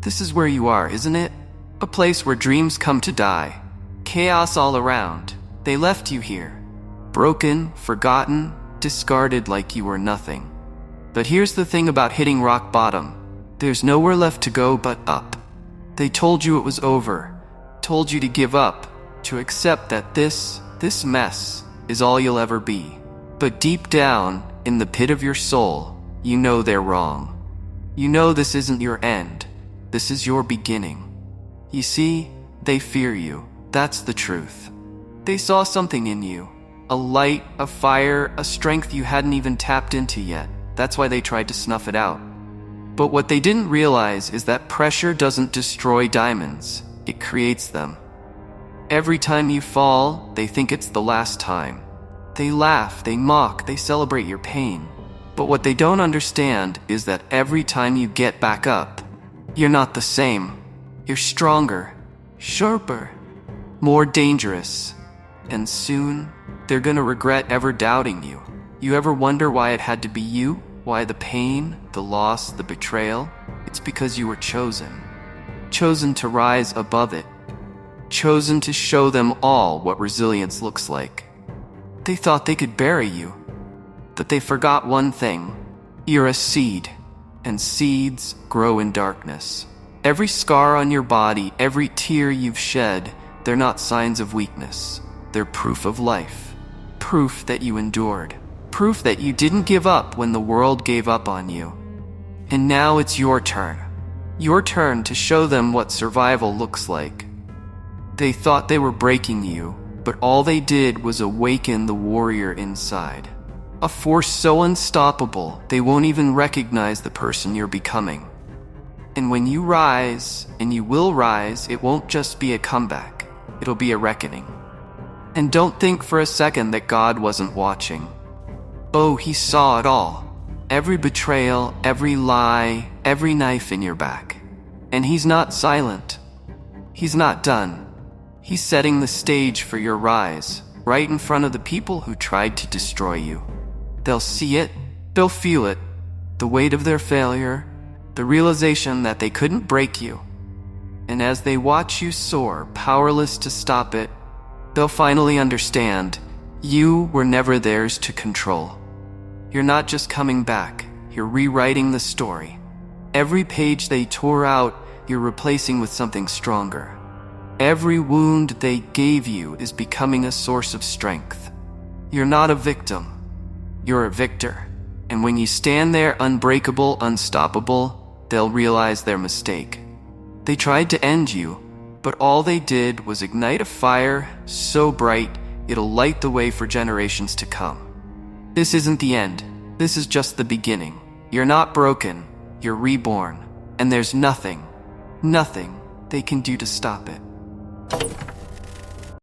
This is where you are, isn't it? A place where dreams come to die. Chaos all around. They left you here. Broken, forgotten, discarded like you were nothing. But here's the thing about hitting rock bottom. There's nowhere left to go but up. They told you it was over. Told you to give up. To accept that this mess is all you'll ever be. But deep down, in the pit of your soul, you know they're wrong. You know this isn't your end. This is your beginning. You see, they fear you. That's the truth. They saw something in you. A light, a fire, a strength you hadn't even tapped into yet. That's why they tried to snuff it out. But what they didn't realize is that pressure doesn't destroy diamonds. It creates them. Every time you fall, they think it's the last time. They laugh, they mock, they celebrate your pain. But what they don't understand is that every time you get back up, you're not the same. You're stronger, sharper, more dangerous. And soon, they're gonna regret ever doubting you. You ever wonder why it had to be you? Why the pain, the loss, the betrayal? It's because you were chosen. Chosen to rise above it. Chosen to show them all what resilience looks like. They thought they could bury you. But they forgot one thing. You're a seed. And seeds grow in darkness. Every scar on your body, every tear you've shed, they're not signs of weakness. They're proof of life. Proof that you endured. Proof that you didn't give up when the world gave up on you. And now it's your turn. Your turn to show them what survival looks like. They thought they were breaking you, but all they did was awaken the warrior inside. A force so unstoppable, they won't even recognize the person you're becoming. And when you rise, and you will rise, it won't just be a comeback. It'll be a reckoning. And don't think for a second that God wasn't watching. Oh, he saw it all. Every betrayal, every lie, every knife in your back. And he's not silent. He's not done. He's setting the stage for your rise, right in front of the people who tried to destroy you. They'll see it, they'll feel it, the weight of their failure, the realization that they couldn't break you. And as they watch you soar, powerless to stop it, they'll finally understand you were never theirs to control. You're not just coming back, you're rewriting the story. Every page they tore out, you're replacing with something stronger. Every wound they gave you is becoming a source of strength. You're not a victim. You're a victor. And when you stand there unbreakable, unstoppable, they'll realize their mistake. They tried to end you, but all they did was ignite a fire so bright it'll light the way for generations to come. This isn't the end. This is just the beginning. You're not broken. You're reborn. And there's nothing they can do to stop it.